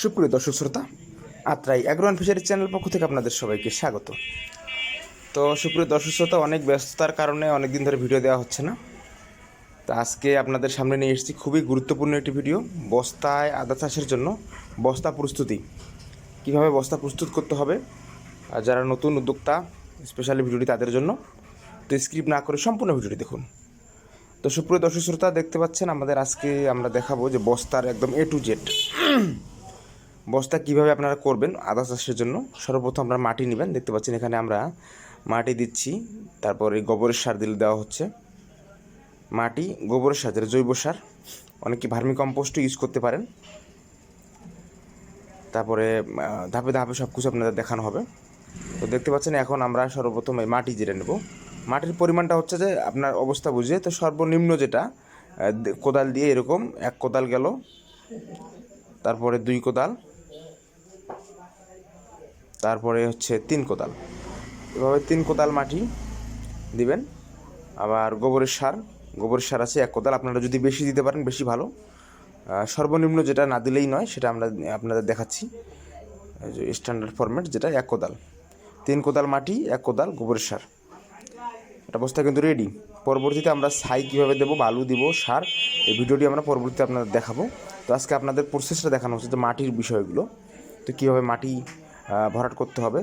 সুপ্রিয় দর্শক শ্রোতা, Atrai agro and fishery channel পক্ষ থেকে আপনাদের সবাইকে স্বাগত। তো সুপ্রিয় দর্শক শ্রোতা, অনেক ব্যস্ততার কারণে অনেক দিন ধরে ভিডিও দেওয়া হচ্ছে না। তো আজকে আপনাদের সামনে নিয়ে এসেছি খুবই গুরুত্বপূর্ণ একটি ভিডিও। বস্তায় আদা চাষের জন্য বস্তা প্রস্তুতি, কীভাবে বস্তা প্রস্তুত করতে হবে, আর যারা নতুন উদ্যোক্তা স্পেশালি ভিডিওটি তাদের জন্য। তো স্ক্রিপ্ট না করে সম্পূর্ণ ভিডিওটি দেখুন। তো সুপ্রিয় দর্শক শ্রোতা, দেখতে পাচ্ছেন আজকে আমরা দেখাবো যে বস্তার একদম A to Z বস্তা কীভাবে আপনারা করবেন আদা চাষের জন্য। সর্বপ্রথম আপনারা মাটি নেবেন। দেখতে পাচ্ছেন এখানে আমরা মাটি দিচ্ছি, তারপরে গোবরের সার দেওয়া হচ্ছে। মাটি, গোবরের সার, যেটা জৈব সার, অনেকে ভার্মি কম্পোস্টও ইউজ করতে পারেন। তারপরে ধাপে ধাপে সব কিছু আপনাদের দেখানো হবে। তো দেখতে পাচ্ছেন এখন আমরা সর্বপ্রথম এই মাটি যেটা নেব, মাটির পরিমাণটা হচ্ছে যে আপনার অবস্থা বুঝে। তো সর্বনিম্ন যেটা কোদাল দিয়ে এরকম 1 কোদাল গেল, তারপরে 2 কোদাল, তারপরে হচ্ছে 3 কোদাল। এভাবে 3 কোদাল মাটি দিবেন। আবার গোবরের সার আছে 1 কোদাল। আপনারা যদি বেশি দিতে পারেন বেশি ভালো। সর্বনিম্ন যেটা না দিলেই নয়, সেটা আমরা আপনাদের দেখাচ্ছি, যে স্ট্যান্ডার্ড ফরম্যাট যেটা 1 কোদাল। 3 কোদাল মাটি, 1 কোদাল গোবরের সার। এটা বস্তা কিন্তু রেডি। পরবর্তীতে আমরা ছাই কীভাবে দেবো, বালু দিব, সার, এই ভিডিওটি আমরা পরবর্তীতে আপনাদের দেখাবো। তো আজকে আপনাদের প্রসেসটা দেখানো হচ্ছে যে মাটির বিষয়গুলো। তো কীভাবে মাটি ভরাট করতে হবে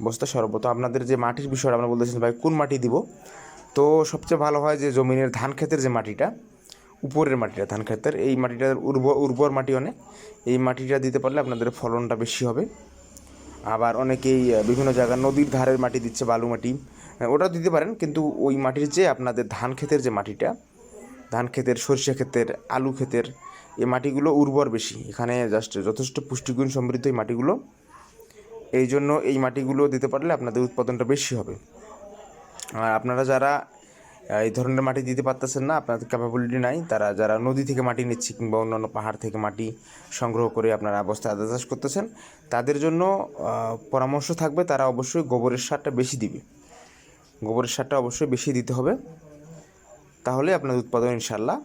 বস্তা। সর্বপ্রথম আপনাদের যে মাটির বিষয়টা আমরা বলতেছেন ভাই কোন মাটি দিব। তো সবচেয়ে ভালো হয় যে জমিনের ধান ক্ষেতের যে মাটিটা, উপরের মাটিটা, ধান ক্ষেতের এই মাটিটার উর্বর মাটি অনেক, এই মাটিটা দিতে পারলে আপনাদের ফলনটা বেশি হবে। আবার অনেকেই বিভিন্ন জায়গায় নদীর ধারের মাটি দিচ্ছে, বালু মাটি, ওটাও দিতে পারেন। কিন্তু ওই মাটির যে আপনাদের ধান ক্ষেতের যে মাটিটা, ধান ক্ষেতের, সরিষা ক্ষেতের, আলু ক্ষেতের, এই মাটিগুলো উর্বর বেশি। এখানে যথেষ্ট পুষ্টিগুণ সমৃদ্ধ এই মাটিগুলো। এই জন্য এই মাটিগুলো দিতে পারলে আপনাদের উৎপাদনটা বেশি হবে। আর আপনারা যারা এই ধরনের মাটি দিতে পারতেছেন না, আপনাদের ক্যাপাবিলিটি নাই, যারা নদী থেকে মাটি নিচ্ছে কিংবা অন্যান্য পাহাড় থেকে মাটি সংগ্রহ করে আপনারা বস্তায় আদা চাষ করতেছেন, তাদের জন্য পরামর্শ থাকবে তারা অবশ্যই গোবরের সারটা বেশি দিবে। গোবরের সারটা অবশ্যই বেশি দিতে হবে, তাহলে আপনার উৎপাদন ইনশাল্লাহ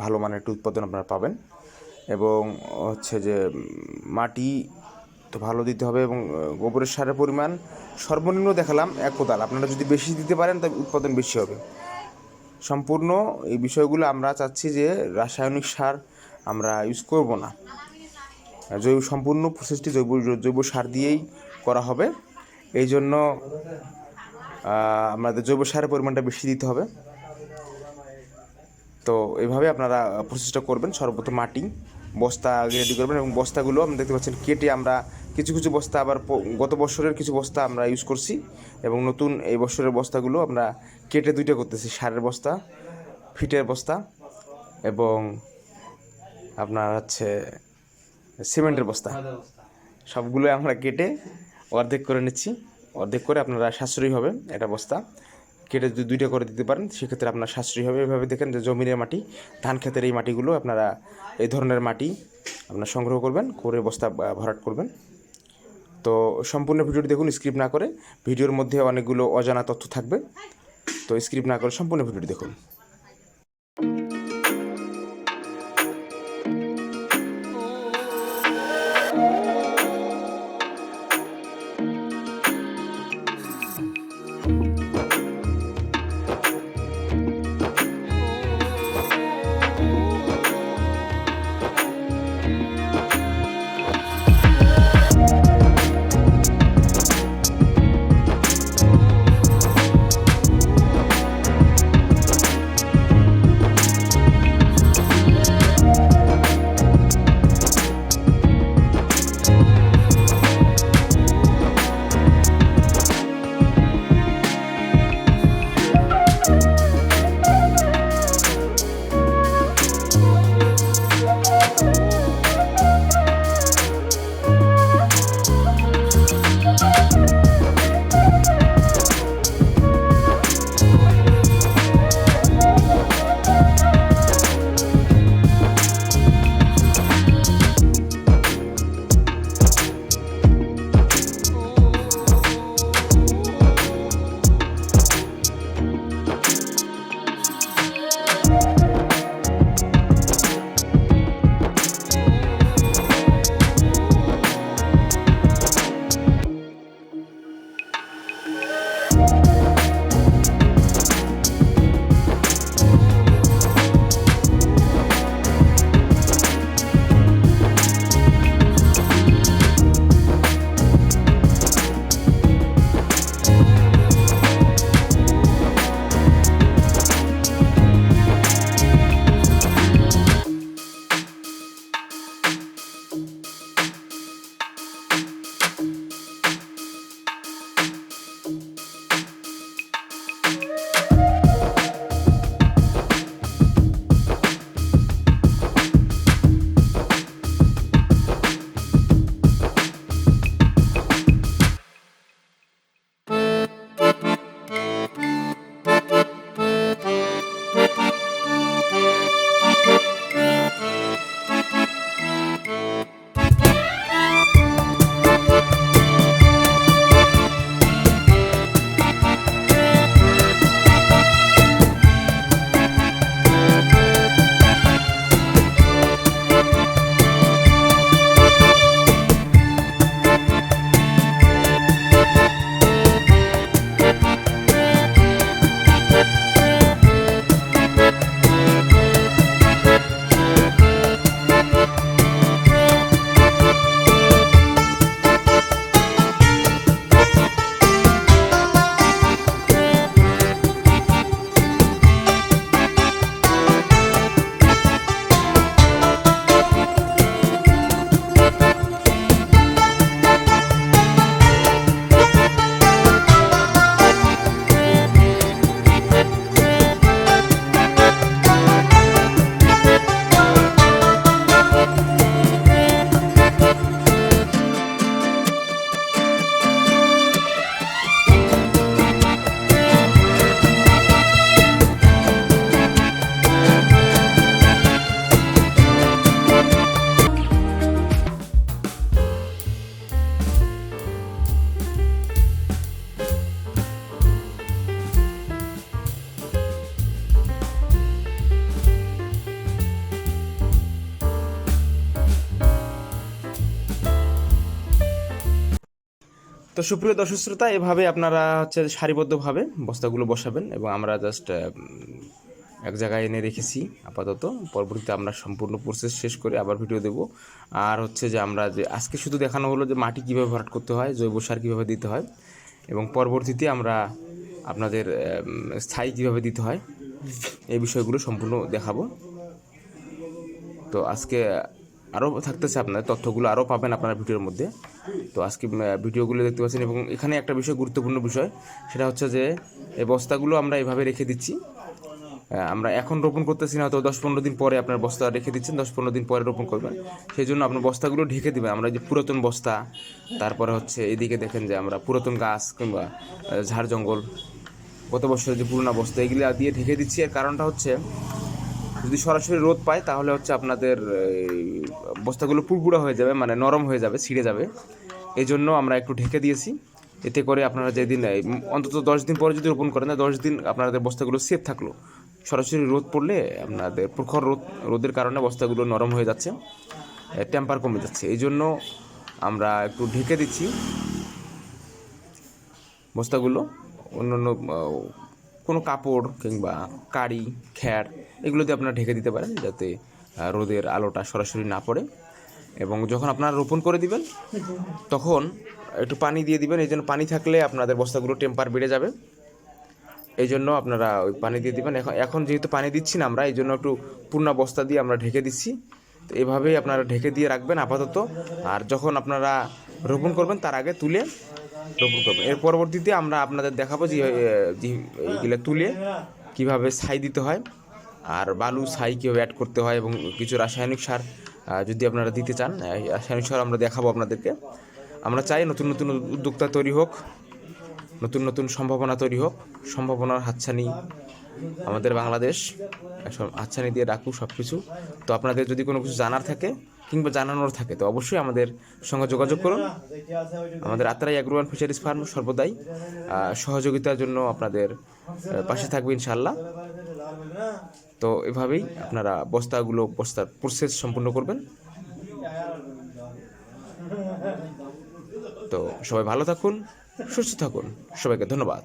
ভালো মানের একটা উৎপাদন আপনারা পাবেন। এবং হচ্ছে যে মাটি তো ভালো দিতে হবে, এবং গোবরের সারের পরিমাণ সর্বনিম্ন দেখালাম 1 কোদাল। আপনারা যদি বেশি দিতে পারেন তবে উৎপাদন বেশি হবে। সম্পূর্ণ এই বিষয়গুলো আমরা চাচ্ছি যে রাসায়নিক সার আমরা ইউজ করব না, সম্পূর্ণ প্রসেসটি জৈব সার দিয়েই করা হবে। এই জন্য আমাদের জৈব সারের পরিমাণটা বেশি দিতে হবে। তো এইভাবে আপনারা প্রসেসটা করবেন। সর্বপ্রথম মাটি, বস্তা রেডি করবেন, এবং বস্তাগুলো আপনি দেখতে পাচ্ছেন কেটে আমরা কিছু বস্তা আবার গত বছরের কিছু বস্তা আমরা ইউজ করছি, এবং নতুন এই বছরের বস্তাগুলো আমরা কেটে 2টা করতেছি, সারের বস্তা, ফিটের বস্তা, এবং আপনার হচ্ছে সিমেন্টের বস্তা। সবগুলো আমরা কেটে অর্ধেক করে নিচ্ছি। অর্ধেক করে আপনারা সাশ্রয়ী হবে, এটা বস্তা কেটে 2টা করে দিতে পারেন, সেক্ষেত্রে আপনার সাশ্রয়ী হবে। এভাবে দেখেন যে জমিনের মাটি, ধান ক্ষেতের এই মাটিগুলো আপনারা এই ধরনের মাটি আপনারা সংগ্রহ করবেন, করে বস্তা ভরাট করবেন। তো সম্পূর্ণ ভিডিওটি দেখুন স্ক্রিপ্ট না করে। ভিডিওর মধ্যে অনেকগুলো অজানা তথ্য থাকবে, তো স্ক্রিপ্ট না করে সম্পূর্ণ ভিডিওটি দেখুন। তো সুপ্রিয় দর্শক শ্রোতা, এভাবে আপনারা হচ্ছে সারিবদ্ধভাবে বস্তাগুলো বসাবেন এবং আমরা জাস্ট এক জায়গায় এনে রেখেছি আপাতত। পরবর্তীতে আমরা সম্পূর্ণ প্রসেস শেষ করে আবার ভিডিও দেব। আর হচ্ছে যে আমরা যে আজকে শুধু দেখানো হলো যে মাটি কীভাবে ভরাট করতে হয়, জৈব সার কীভাবে দিতে হয়, এবং পরবর্তীতে আমরা আপনাদের স্থায়ী কীভাবে দিতে হয় এই বিষয়গুলো সম্পূর্ণ দেখাবো। তো আজকে আরও থাকতেছে, আপনার তথ্যগুলো আরও পাবেন আপনারা ভিডিওর মধ্যে। তো আজকে ভিডিওগুলো দেখতে পাচ্ছেন। এবং এখানে একটা বিষয়, গুরুত্বপূর্ণ বিষয়, সেটা হচ্ছে যে এই বস্তাগুলো আমরা এভাবে রেখে দিচ্ছি। আমরা এখন রোপণ করতেছি না, তো 10-15 দিন পরে আপনার বস্তা রেখে দিচ্ছেন, 10-15 দিন পরে রোপণ করবেন। সেই জন্য আপনার বস্তাগুলো ঢেকে দেবেন। আমরা যে পুরাতন বস্তা, তারপরে হচ্ছে এদিকে দেখেন যে আমরা পুরাতন গাছ কিংবা ঝাড় জঙ্গল, গত বছরের যে পুরোনো বস্তা, এগুলি দিয়ে ঢেকে দিচ্ছি। এর কারণটা হচ্ছে যদি সরাসরি রোদ পায় তাহলে হচ্ছে আপনাদের বস্তাগুলো পুরপুরা হয়ে যাবে, মানে নরম হয়ে যাবে, ছিঁড়ে যাবে। এই জন্য আমরা একটু ঢেকে দিয়েছি। এতে করে আপনারা যেদিন অন্তত 10 দিন পরে যদি রোপণ করেন, 10 দিন আপনাদের বস্তাগুলো সেফ থাকলো। সরাসরি রোদ পড়লে আপনাদের প্রখর রোদের কারণে বস্তাগুলো নরম হয়ে যাচ্ছে, টেম্পার কমে যাচ্ছে। এই জন্য আমরা একটু ঢেকে দিচ্ছি বস্তাগুলো। অন্যান্য কোনো কাপড় কিংবা কাঁড়ি, খ্যার, এগুলো দিয়ে আপনারা ঢেকে দিতে পারেন, যাতে রোদের আলোটা সরাসরি না পড়ে। এবং যখন আপনারা রোপণ করে দিবেন তখন একটু পানি দিয়ে দিবেন। এই জন্য পানি থাকলে আপনাদের বস্তাগুলো টেম্পার বেড়ে যাবে, এই জন্য আপনারা ওই পানি দিয়ে দিবেন। এখন যেহেতু পানি দিচ্ছি না আমরা, এই জন্য একটু পূর্ণ বস্তা দিয়ে আমরা ঢেকে দিচ্ছি। তো এভাবেই আপনারা ঢেকে দিয়ে রাখবেন আপাতত। আর যখন আপনারা রোপণ করবেন তার আগে তুলে রোপণ করবেন। এর পরবর্তীতে আমরা আপনাদের দেখাবো যে এইগুলো তুলে কীভাবে ছাই দিতে হয়, আর বালু ছাই কীভাবে অ্যাড করতে হয়, এবং কিছু রাসায়নিক সার যদি আপনারা দিতে চান, রাসায়নিক সার আমরা দেখাবো আপনাদেরকে। আমরা চাই নতুন নতুন উদ্যোক্তা তৈরি হোক, নতুন নতুন সম্ভাবনা তৈরি হোক, সম্ভাবনার হাতছানি আমাদের বাংলাদেশ হাতছানি দিয়ে রাখুক সব কিছু। তো আপনাদের যদি কোনো কিছু জানার থাকে কিংবা জানানোর থাকে তো অবশ্যই আমাদের সঙ্গে যোগাযোগ করুন। আমাদের Atrai agro and fisheries farm সর্বদাই সহযোগিতার জন্য আপনাদের পাশে থাকবে ইনশাআল্লাহ। তো এভাবেই আপনারা বস্তার প্রসেস সম্পূর্ণ করবেন। তো সবাই ভালো থাকুন, সুস্থ থাকুন, সবাইকে ধন্যবাদ।